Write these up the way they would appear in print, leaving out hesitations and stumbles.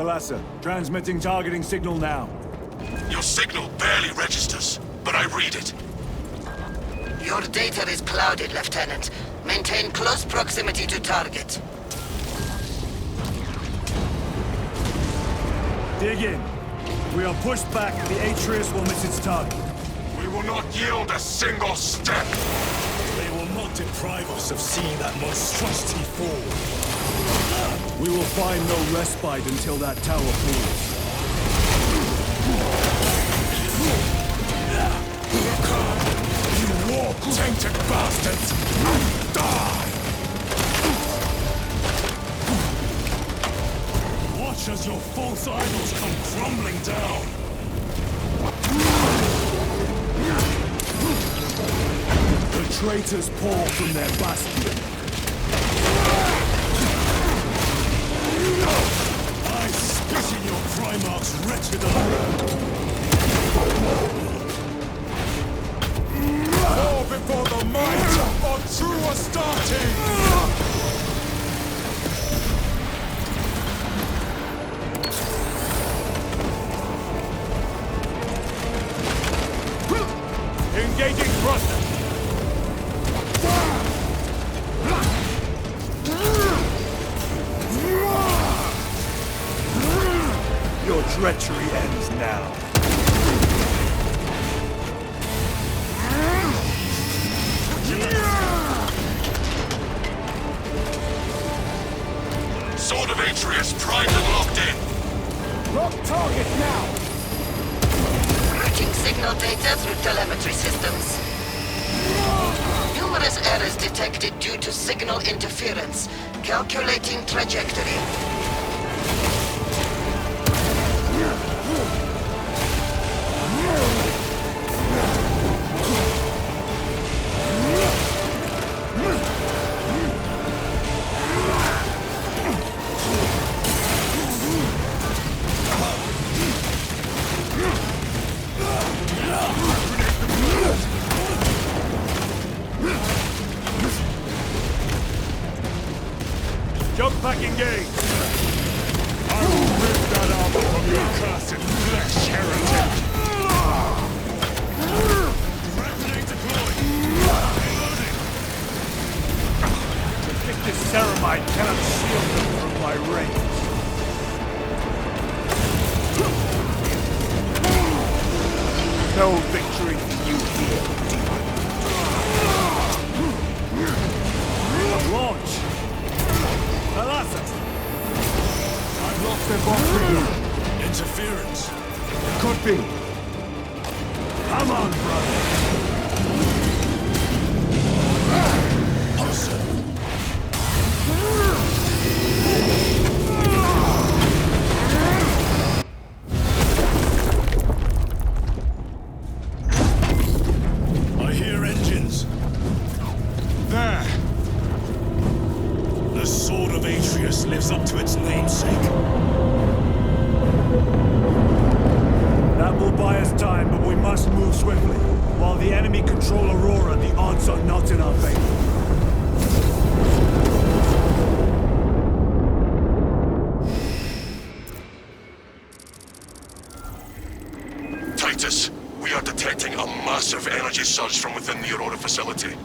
Thalassa, transmitting targeting signal now. Your signal barely registers, but I read it. Your data is clouded, Lieutenant. Maintain close proximity to target. Dig in. If we are pushed back, the Atreus will miss its target. We will not yield a single step. They will not deprive us of seeing that monstrosity fall. We will find no respite until that tower falls. You war-tainted bastards! Die! Watch as your false idols come crumbling down! The traitors pour from their bastion. I spit in your Primarch's wretched honor! All before the might of true Astarte! Engaging thruster. Your treachery ends now. Sword of Atreus primed and locked in. Lock target now. Routing signal data through telemetry systems. Numerous errors detected due to signal interference. Calculating trajectory. Jump pack engaged. I will rip that armor from your cursed flesh, heretic. Grenade deployed! Reloading! The thickest ceramide cannot shield them from my range. No victory for you here, demon. Launch! Thalassa! I've lost their bomb. Interference. Could be. Come on, brother. Awesome. I hear engines. There. The Sword of Atreus lives up to its namesake. That will buy us time, but we must move swiftly. While the enemy control Aurora, the odds are not in our favor. Titus, we are detecting a massive energy surge from within the Aurora facility.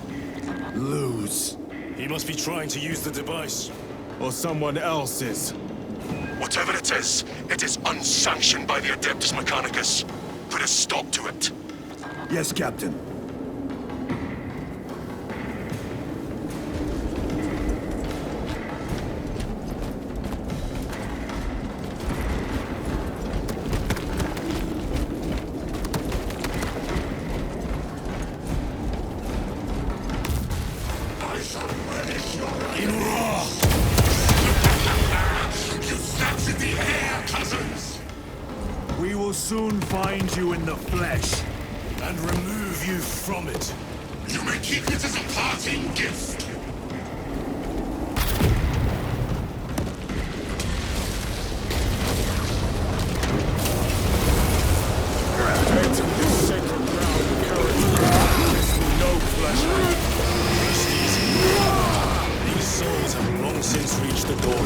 Lose. He must be trying to use the device. Or someone else is. Whatever it is unsanctioned by the Adeptus Mechanicus. Put a stop to it. Yes, Captain. I shall relish your In wrath! You snaps in the air, cousins! We will soon find you in the flesh. And remove you from it. You may keep it as a parting gift. These souls have long since reached the door.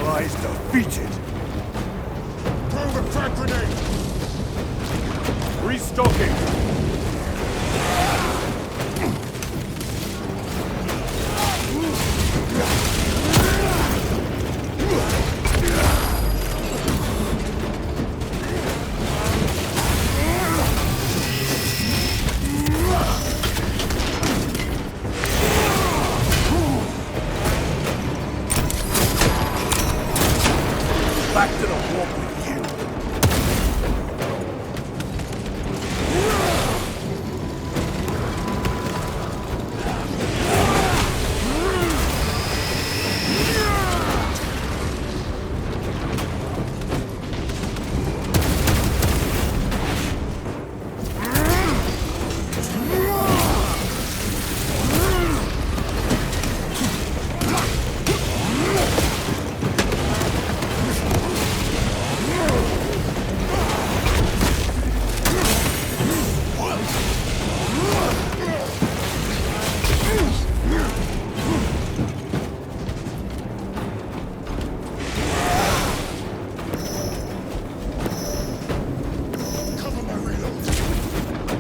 lies defeated. Throw the frag grenade! Restocking! Back to the walk with you.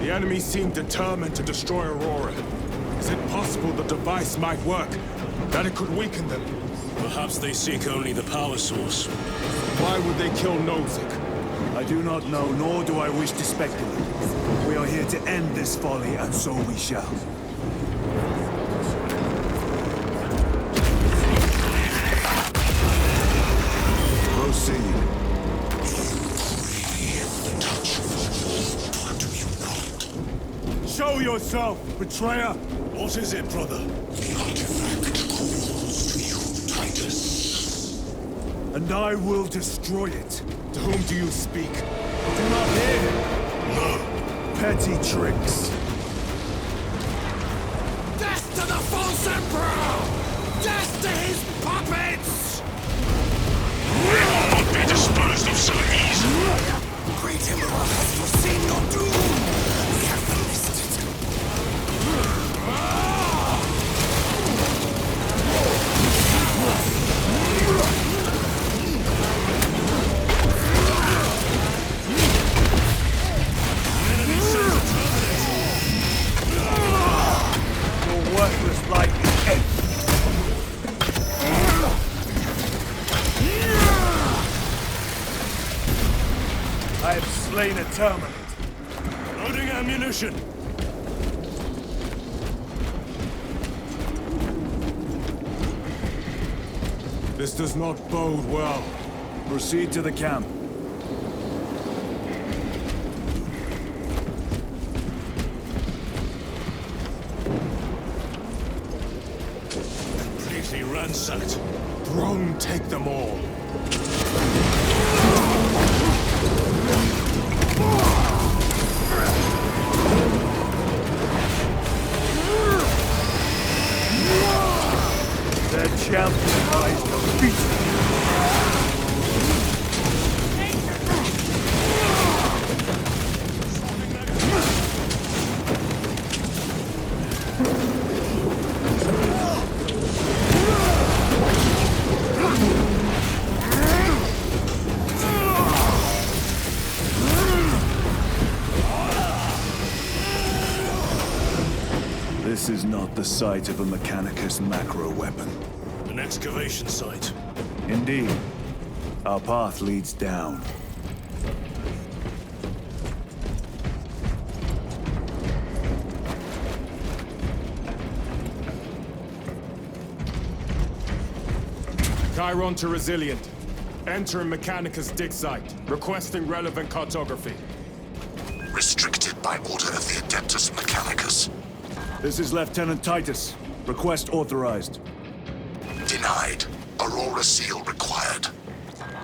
The enemy seem determined to destroy Aurora. Is it possible the device might work? That it could weaken them? Perhaps they seek only the power source. Why would they kill Nozick? I do not know, nor do I wish to speculate. We are here to end this folly, and so we shall. Proceed. Show yourself, betrayer! What is it, brother? The artifact calls to you, Titus. And I will destroy it. To whom do you speak? I do not hear him. No. Petty tricks. Death to the false emperor! Death to his puppets! We will not be disposed of so easily. Great Emperor has foreseen your doom! We have witnessed it! Your worthless life is empty. I have slain a terminate. Loading ammunition! This does not bode well. Proceed to the camp. Completely ransacked. Throne, take them all. Their champion lies defeated. This is not the site of a Mechanicus macro weapon. An excavation site. Indeed. Our path leads down. Chiron to Resilient. Enter Mechanicus dig site. Requesting relevant cartography. Restricted by order of the Adeptus Mechanicus. This is Lieutenant Titus. Request authorized. Denied. Aurora seal required.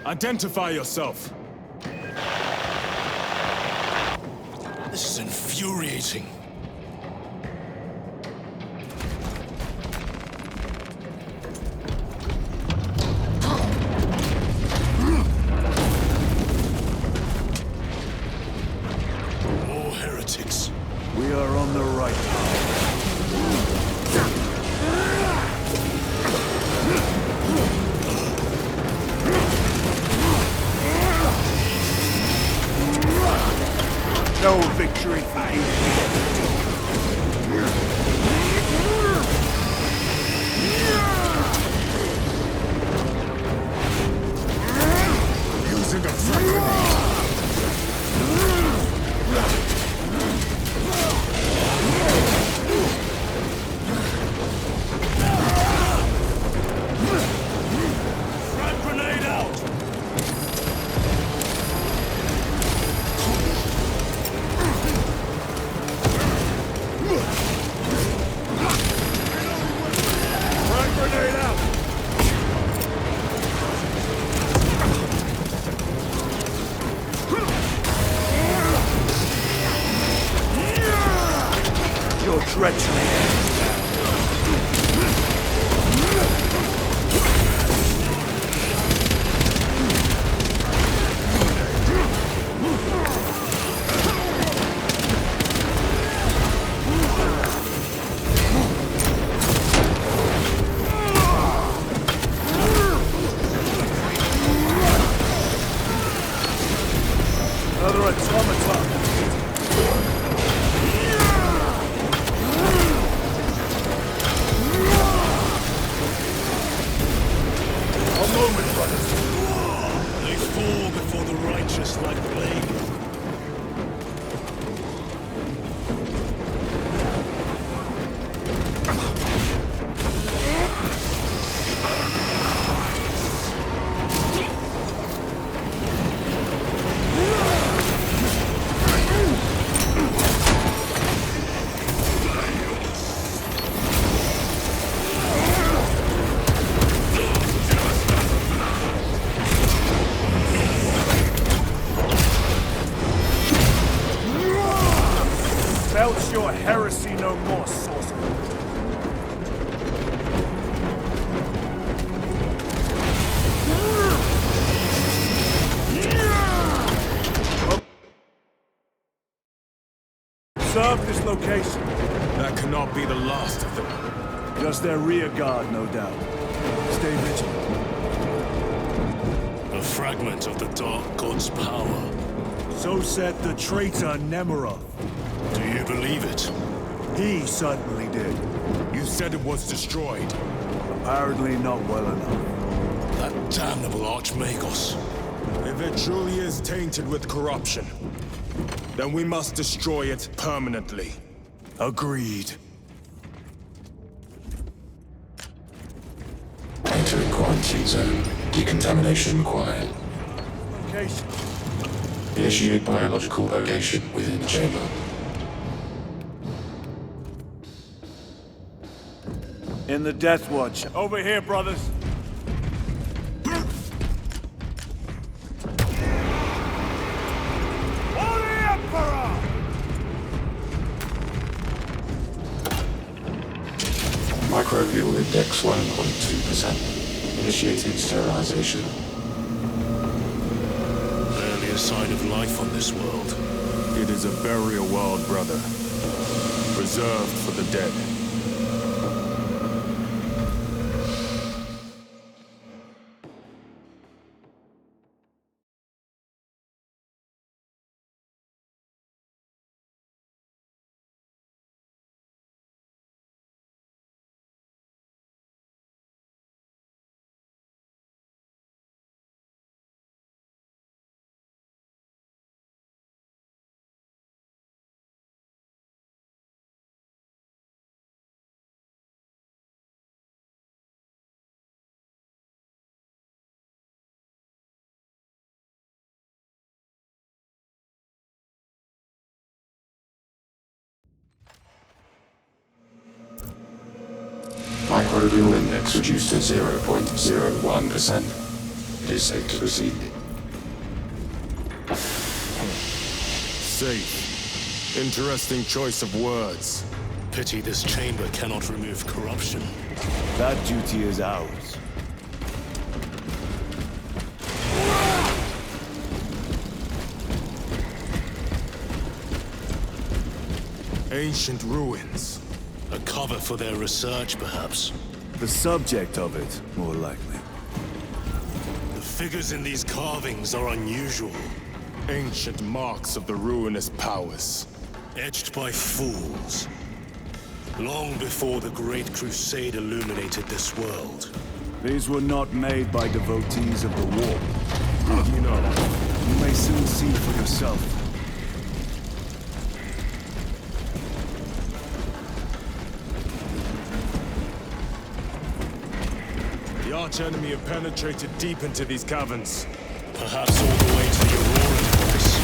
Identify yourself. This is infuriating. More heretics. We are on the right path. No victory for you. Using a frag grenade. Frag grenade out! Frag grenade out. Your treachery. Another automaton. A moment, brothers. They fall before the righteous like blade. Belch your heresy no more, sorcerer. Observe this location. That cannot be the last of them. Just their rear guard, no doubt. Stay vigilant. A fragment of the Dark God's power. So said the traitor Nemeroth. Do you believe it? He certainly did. You said it was destroyed. Apparently not well enough. That damnable Archmagos. If it truly is tainted with corruption, then we must destroy it permanently. Agreed. Entering quarantine zone. Decontamination required. Location. Initiate biological purgation within the chamber. In the Death Watch. Over here, brothers. For the Emperor! Microbial index 1.2%. Initiating sterilization. Barely a sign of life on this world. It is a burial world, brother. Reserved for the dead. Microbial index reduced to 0.01%. It is safe to proceed. Safe. Interesting choice of words. Pity this chamber cannot remove corruption. That duty is ours. Ancient ruins. A cover for their research, perhaps. The subject of it, more likely. The figures in these carvings are unusual. Ancient marks of the ruinous powers. Etched by fools. Long before the Great Crusade illuminated this world. These were not made by devotees of the war. How do you know? You may soon see for yourself. The arch-enemy have penetrated deep into these caverns. Perhaps all the way to the Aurora device.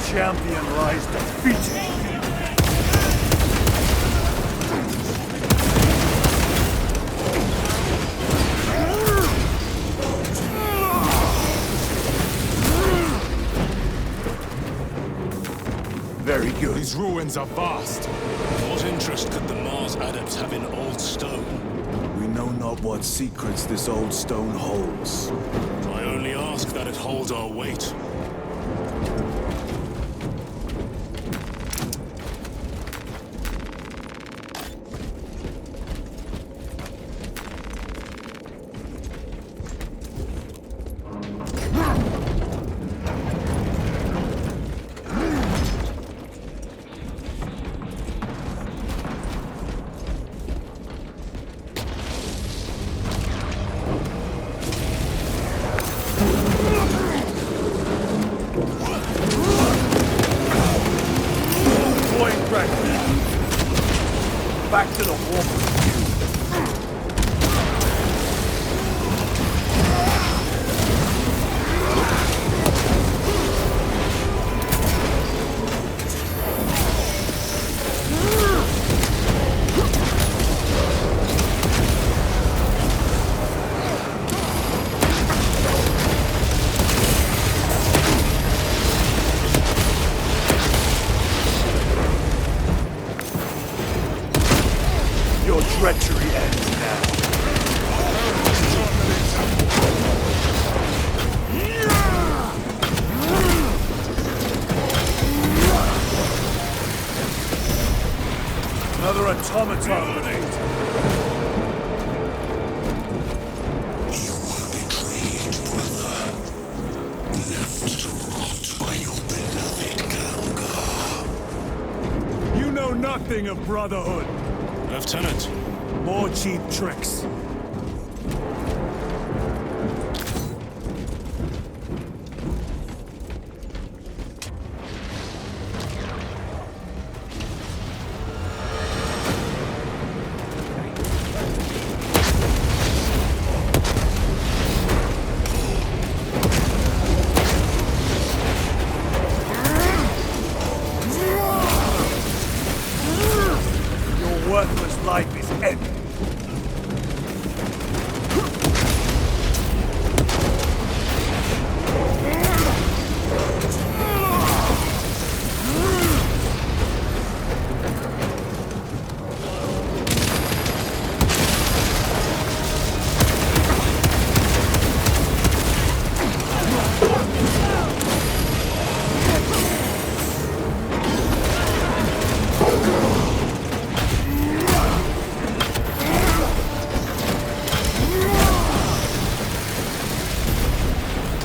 Champion lies defeated. Very good. These ruins are vast. What interest could the Mars adepts have in old stone? We know not what secrets this old stone holds. I only ask that it holds our weight. Back to the war. Your treachery ends now. Another automaton. You are betrayed, brother. Left to rot by your beloved Galga. You know nothing of brotherhood. Lieutenant. More cheap tricks. Your worthless life is ended.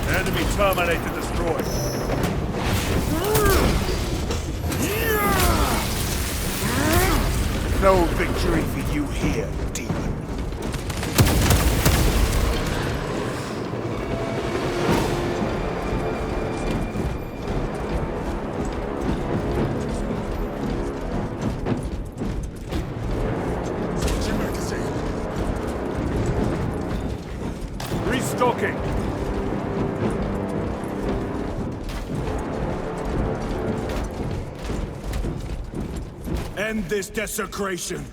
Enemy terminator destroyed. No victory for you here, demon. talking. End this desecration.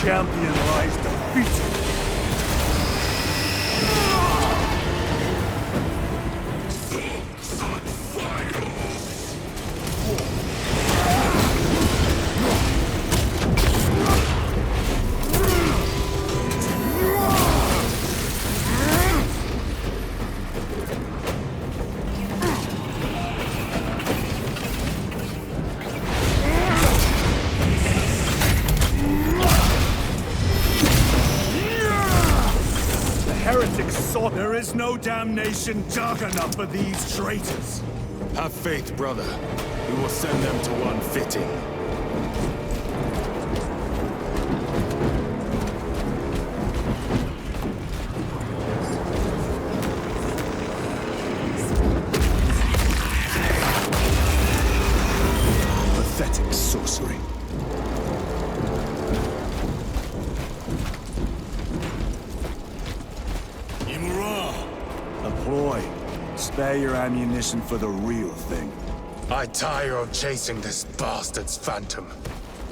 Champion lies defeated. There is no damnation dark enough for these traitors. Have faith, brother. We will send them to one fitting. Pathetic sorcery. Ploy. Spare your ammunition for the real thing. I tire of chasing this bastard's phantom.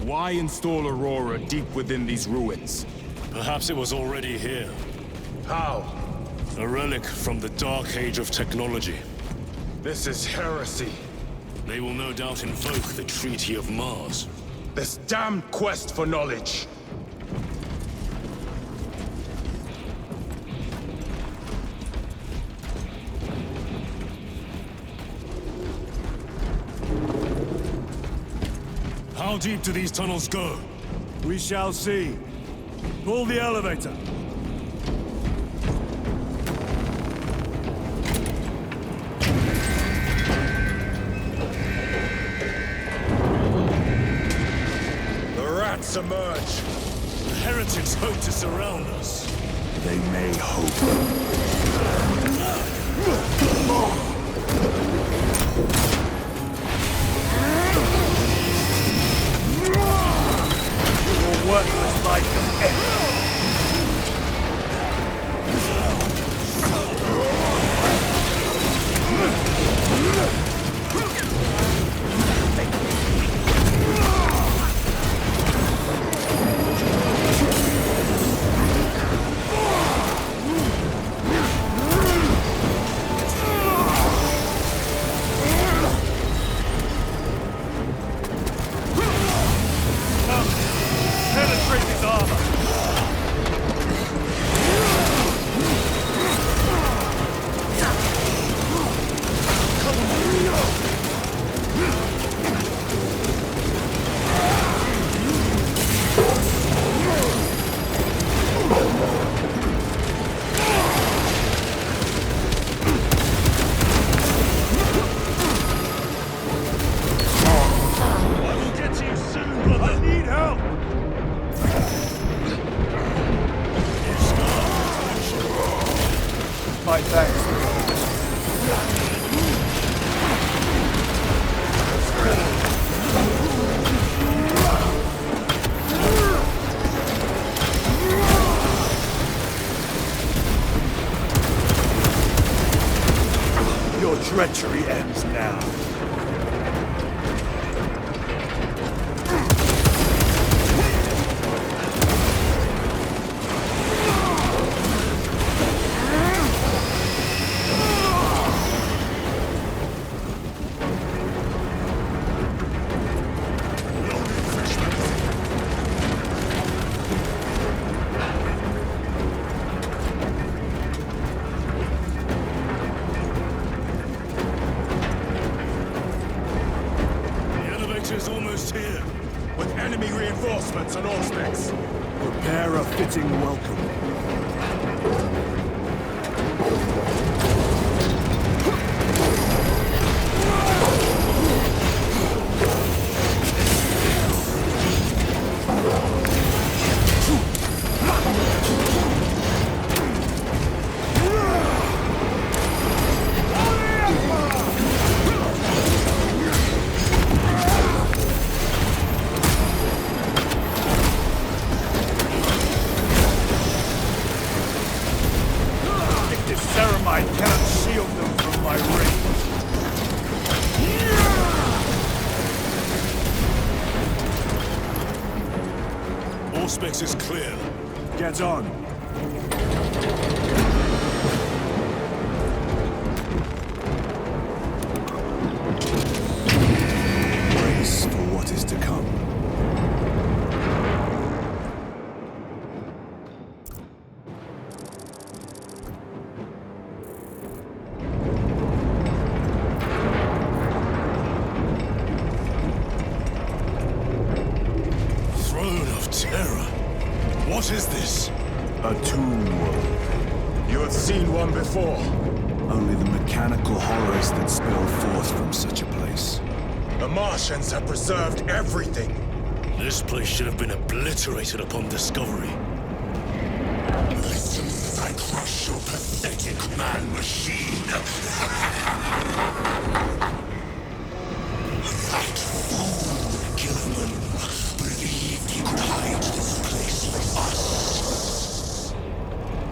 Why install Aurora deep within these ruins? Perhaps it was already here. How? A relic from the Dark Age of technology. This is heresy. They will no doubt invoke the Treaty of Mars. This damned quest for knowledge. How deep do these tunnels go? We shall see. Pull the elevator. The rats emerge. The heretics hope to surround us. They may hope. Worthless life of end. Penetrate his armor! I will get to you soon, brother! I need help! My thanks. Your treachery ends now. reinforcements and Auspex. Prepare a fitting welcome. Ceramite cannot shield them from my range. Auspex is clear. Get on. Brace for what is to come. What is this? A tomb world. You have seen one before. Only the mechanical horrors that spill forth from such a place. The Martians have preserved everything. This place should have been obliterated upon discovery. Listen as I crush your pathetic man-machine. That fool, Gilliman, believed he could hide this place from us.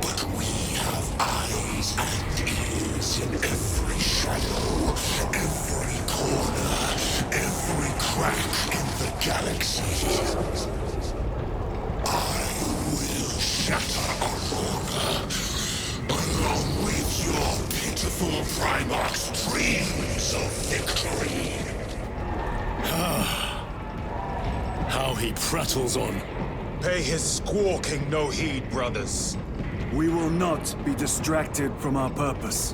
But we have eyes and ears in every shadow, every corner, every crack in the galaxy. I will shatter Aurora, along with your pitiful Primarch's dreams of victory. How he prattles on. Pay his squawking no heed, brothers. We will not be distracted from our purpose.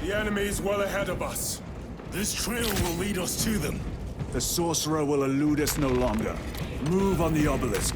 The enemy is well ahead of us. This trail will lead us to them. The sorcerer will elude us no longer. Move on the obelisk.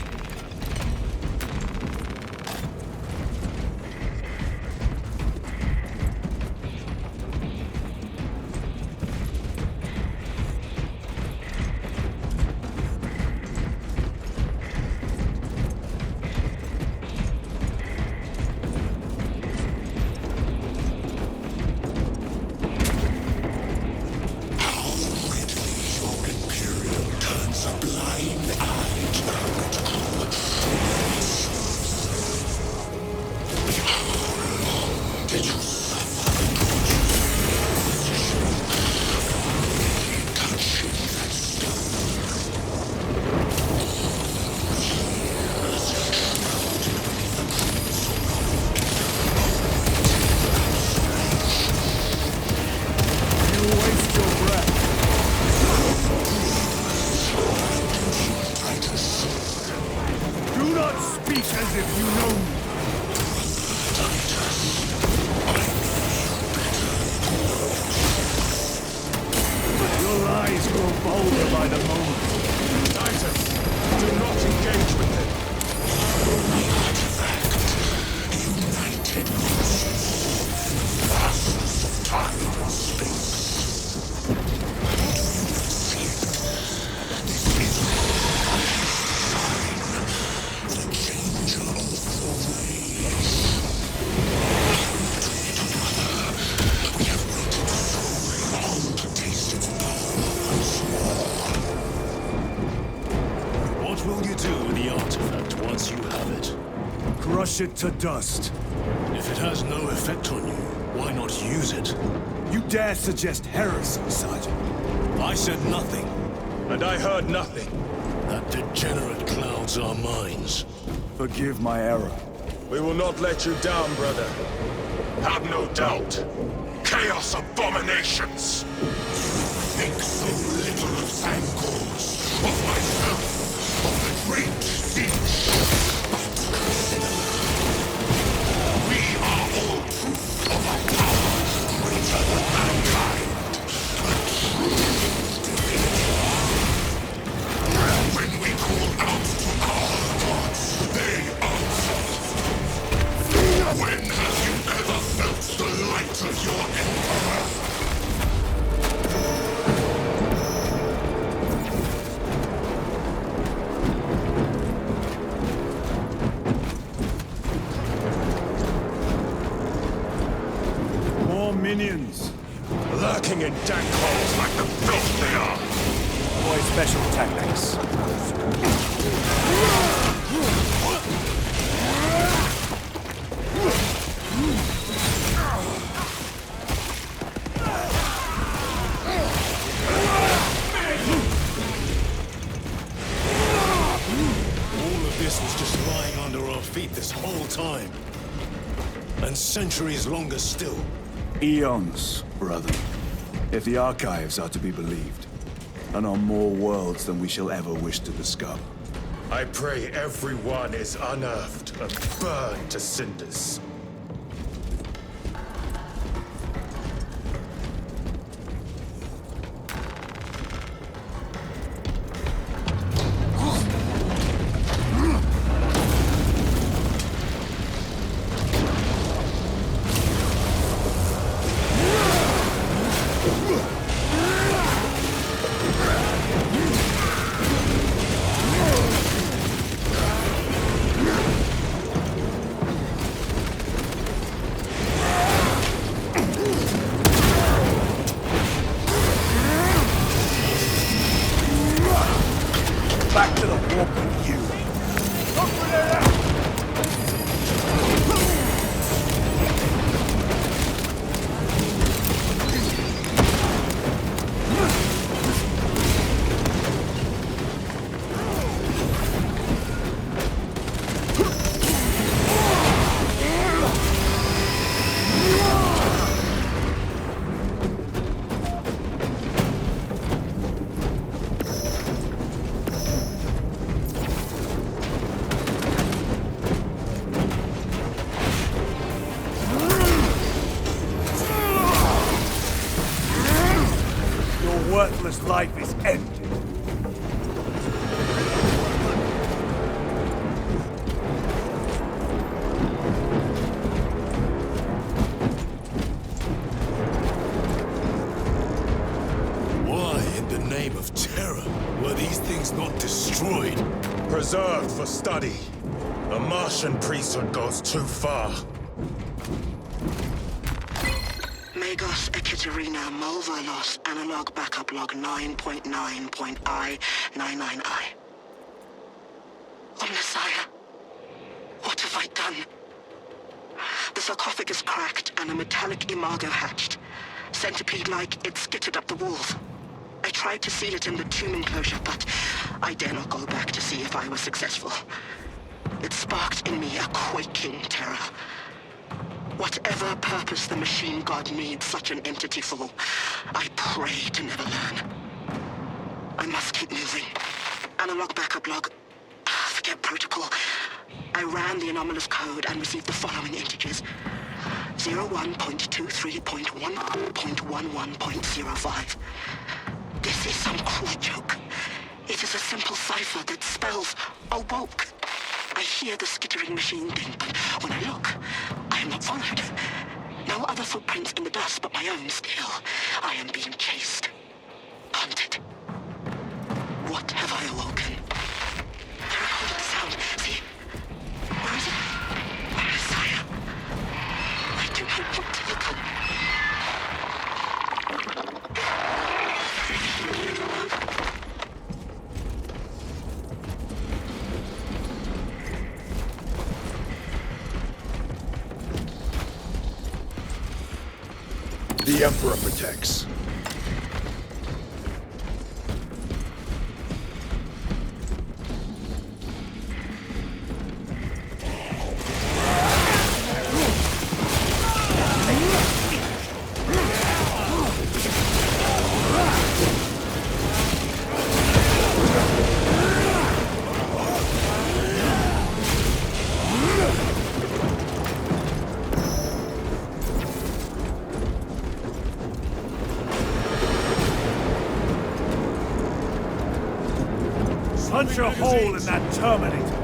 As if you know me. Your lies grow bolder by the moment. Titus, do not engage with him. United vastness of time and space. This is the changer of the ways. We have waited so long to taste its power once more. What will you do with the artifact once you have it? Crush it to dust. If it has no effect on you, why not use it? You dare suggest heresy, Sergeant? I said nothing. And I heard nothing. That degenerate clouds our minds. Forgive my error. We will not let you down, brother. Have no doubt. Chaos abominations! Think so little of Sangors, of myself, of the great siege. But consider, we are all proof of a power greater than mankind. A true divinity. Minions. Lurking in dank holes like the filth they are. Boy, special tactics. All of this was just lying under our feet this whole time. And centuries longer still. Eons, brother. If the archives are to be believed. And on more worlds than we shall ever wish to discover. I pray everyone is unearthed and burned to cinders. Back to the warp with you. Your worthless life is ended. Why, in the name of terror, were these things not destroyed? Preserved for study. The Martian priesthood goes too far. Magos Ekaterina Mulvalos analog backup log 9.9.I99I. Oh, Messiah. What have I done? The sarcophagus cracked and a metallic imago hatched. Centipede-like, it skittered up the walls. I tried to seal it in the tomb enclosure, but I dare not go back to see if I was successful. It sparked in me a quaking terror. Whatever purpose the machine god needs such an entity for, I pray to never learn. I must keep moving. Analog backup log. Forget protocol. I ran the anomalous code and received the following integers. 01.23.1.11.05. This is some cruel joke. It is a simple cipher that spells awoke. I hear the skittering machine ding, but when I look, I am not followed. No other footprints in the dust but my own still. I am being chased. Hunted. What have I awoken? I recorded the sound. See? Where is it? Messiah. I do not want to look. The Emperor protects. Punch a hole in that Terminator.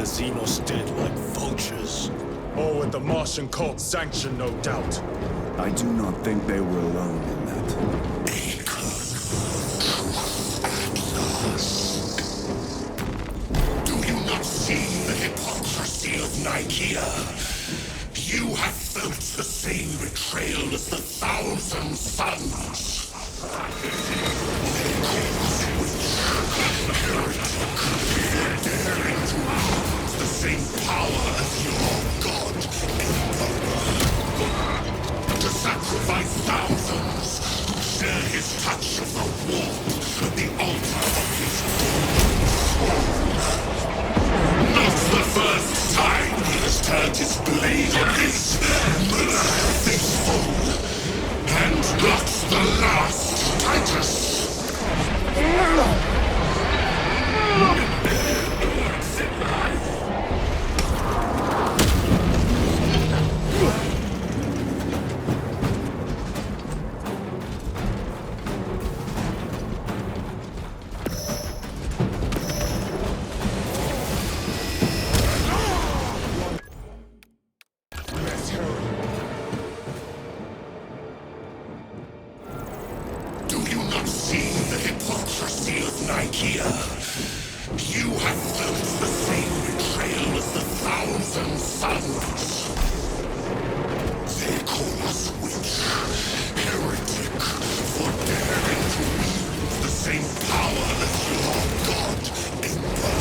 Xenos dead like vultures. All with the Martian cult's sanction, no doubt. I do not think they were alone in that. Do you not see the hypocrisy of Nicaea? You have felt the same betrayal as the Thousand Sons. Daring to use the same power as your god, Emperor. To sacrifice thousands, to share his touch of the warp at the altar of his throne. Not the first time he has turned his blade on his faithful, and not the last, Titus. Do you not see the hypocrisy of Nicaea? You have felt the same betrayal as the Thousand Sons. They call us witch, heretic, for daring to use the same power as your god, Emperor.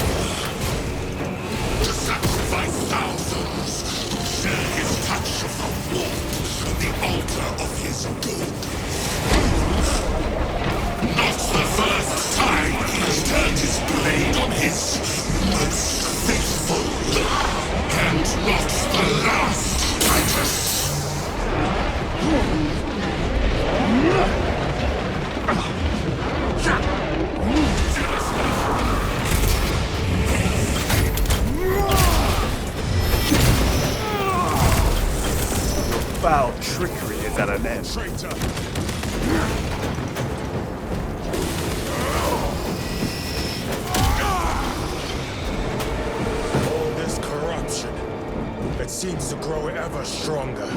To sacrifice thousands, to share his touch of the warp at the altar of his good. Not the first time he has turned his blade on his most faithful, and not the last, Titus. Foul trickery is at an end. Traitor! All this corruption, it seems to grow ever stronger.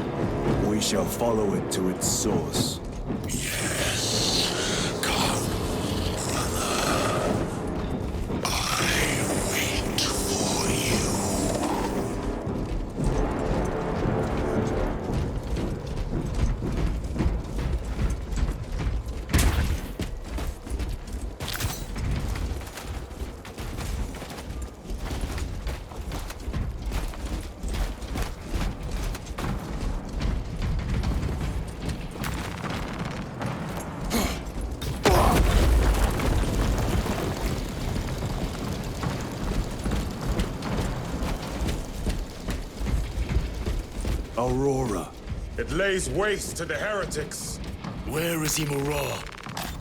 We shall follow it to its source. Yes, come, brother. I wait for you. Aurora. It lays waste to the heretics. Where is Imura?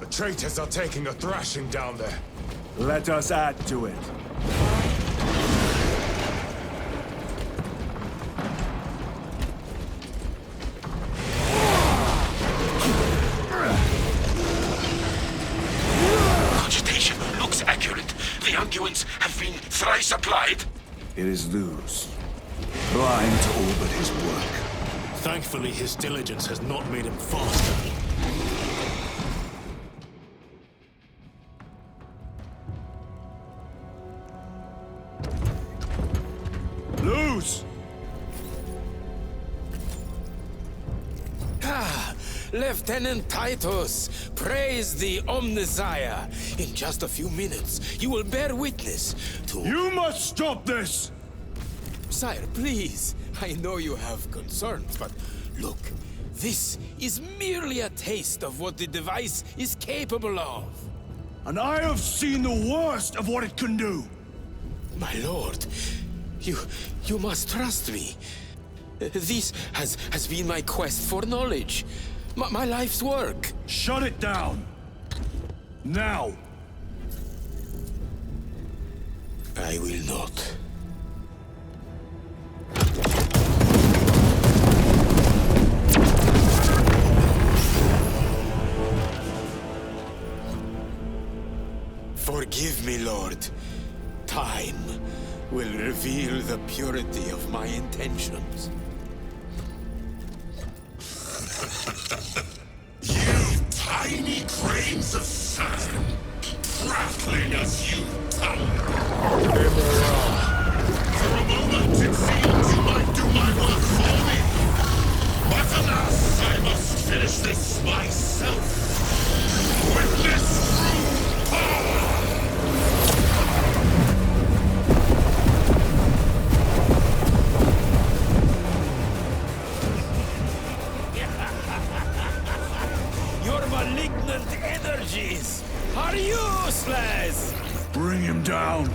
The traitors are taking a thrashing down there. Let us add to it. Cogitation looks accurate. The unguents have been thrice applied. It is Luz. Blind to all but his work. Thankfully, his diligence has not made him faster. Luz! Ah, Lieutenant Titus, praise the Omnissiah. In just a few minutes, you will bear witness to... You must stop this! Sire, please. I know you have concerns, but look, this is merely a taste of what the device is capable of. And I have seen the worst of what it can do. My lord, you must trust me. This has been my quest for knowledge. My life's work. Shut it down. Now. I will not. Forgive me, Lord. Time will reveal the purity of my intentions. You tiny grains of sand, prattling as you tumble. For a moment it seemed you might do my work for me. But alas, I must finish this myself. With this true power! Your malignant energies are useless! Bring him down.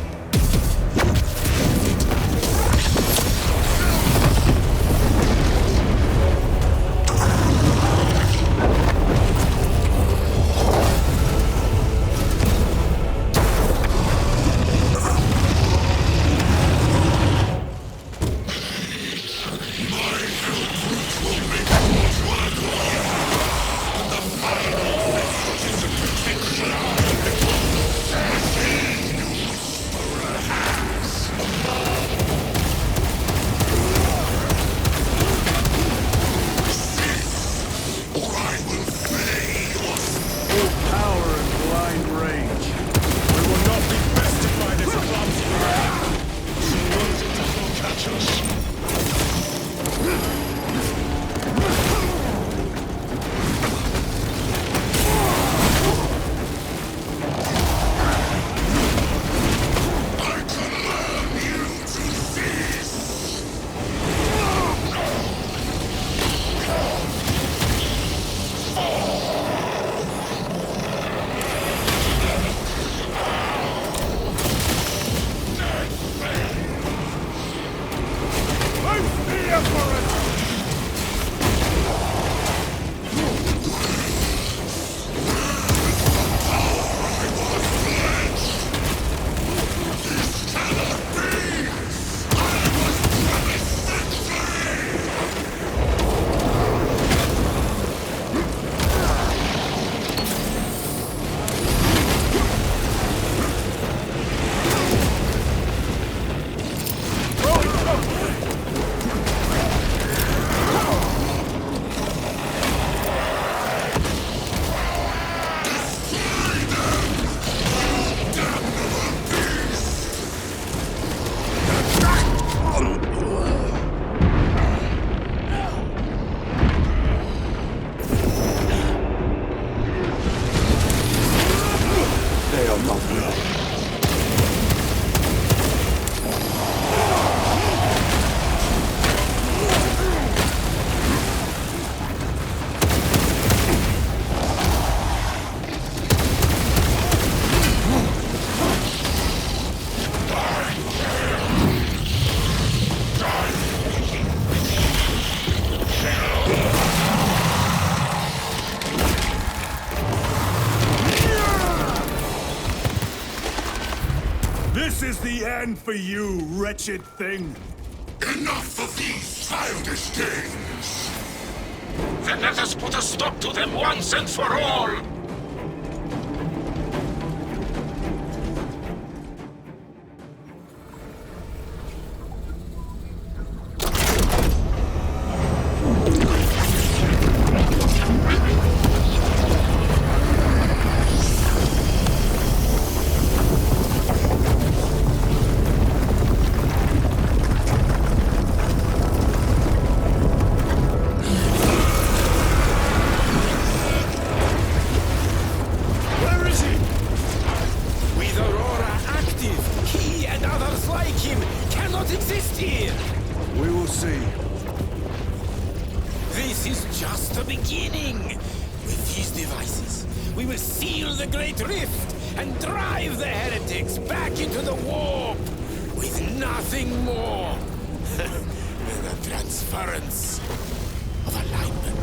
This is the end for you, wretched thing. Enough of these childish games! Then let us put a stop to them once and for all! Exist here! We will see. This is just the beginning. With these devices, we will seal the Great Rift and drive the heretics back into the warp with nothing more than a transference of alignment.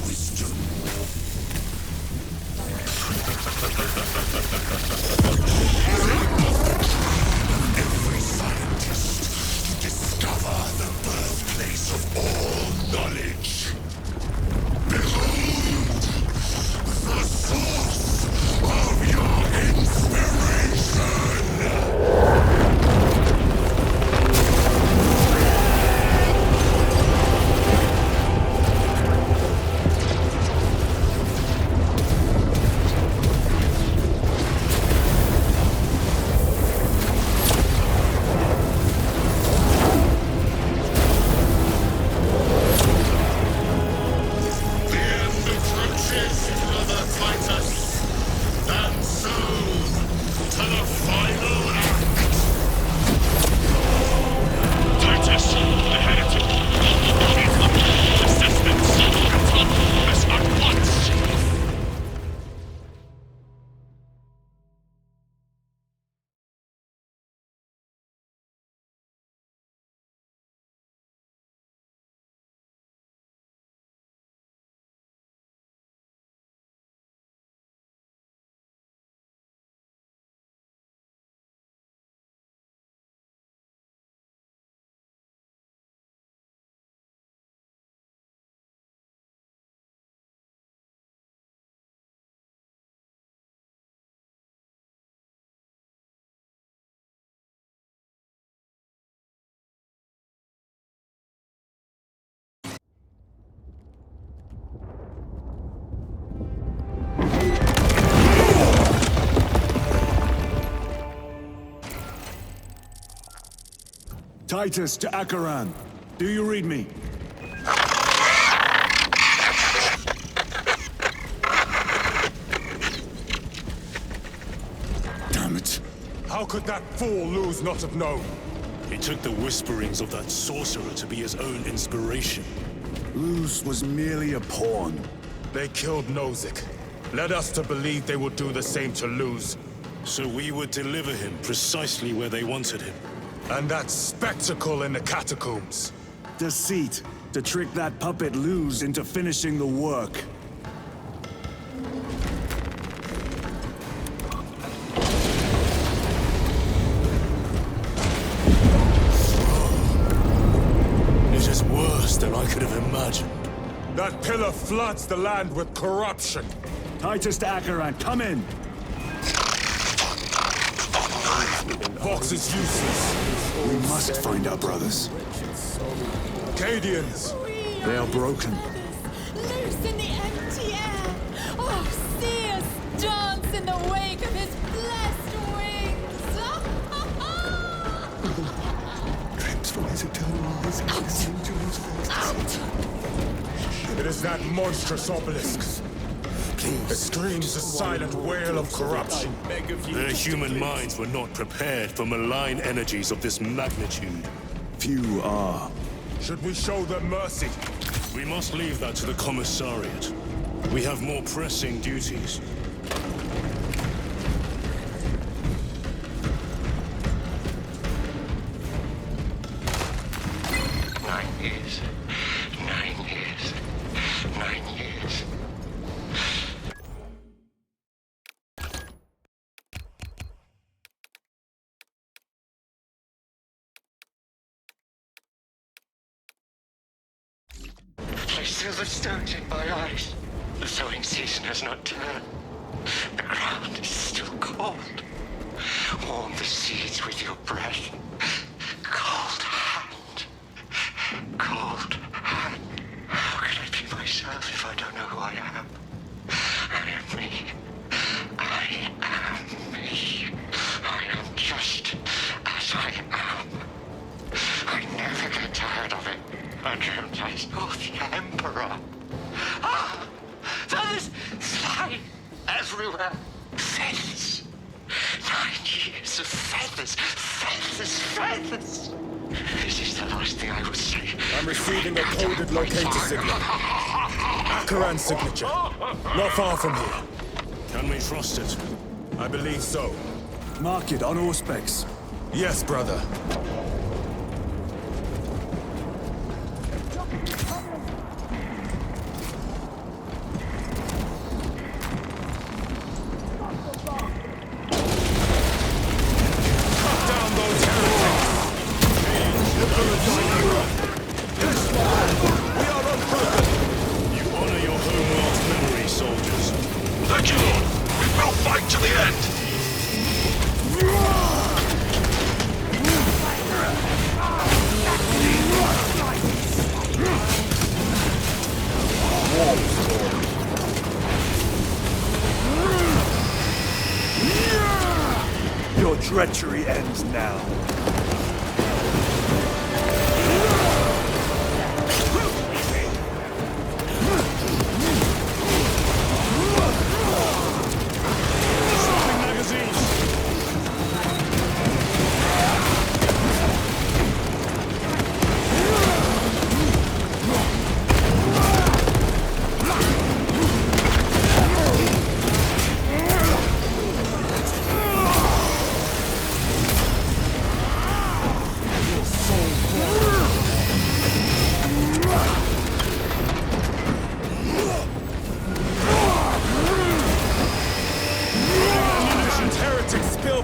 Wisdom. knowledge. Behold, the source of your inspiration! Titus to Acheran. Do you read me? Damn it. How could that fool lose not have known? He took the whisperings of that sorcerer to be his own inspiration. Luz was merely a pawn. They killed Nozick. Led us to believe they would do the same to Luz. So we would deliver him precisely where they wanted him. And that spectacle in the catacombs. Deceit. To trick that puppet Luz into finishing the work. It is worse than I could have imagined. That pillar floods the land with corruption. Titus to Acheran, come in! Vox is useless. We must find our brothers. Cadians! They are broken. Loose in the empty air. Oh, see us dance in the wake of his blessed wings. Drips from his eternal eyes and listening to his voice. It is that monstrous obelisk. It screams a silent wail of corruption. Their human minds were not prepared for malign energies of this magnitude. Few are. Should we show them mercy? We must leave that to the commissariat. We have more pressing duties. Years. 9 years. I still the stones in my eyes. The sowing season has not turned. The ground is still cold. Warm the seeds with your breath. Cold hand. Cold hand. How can I be myself if I don't know who I am? I am me. I am me. I am just as I am. I never get tired of it. I dreamt I saw the Emperor. Ah! Feathers flying everywhere. Feathers. 9 years of feathers. Feathers. Feathers. This is the last thing I would say. I'm receiving a coded locator signal. Acheran's signature. Not far from here. Can we trust it? I believe so. Mark it on Auspex. Yes, brother. We are treachery ends now.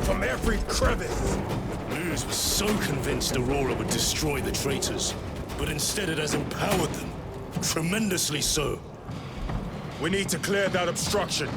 From every crevice. Luz was so convinced Aurora would destroy the traitors, but instead it has empowered them. Tremendously so. We need to clear that obstruction.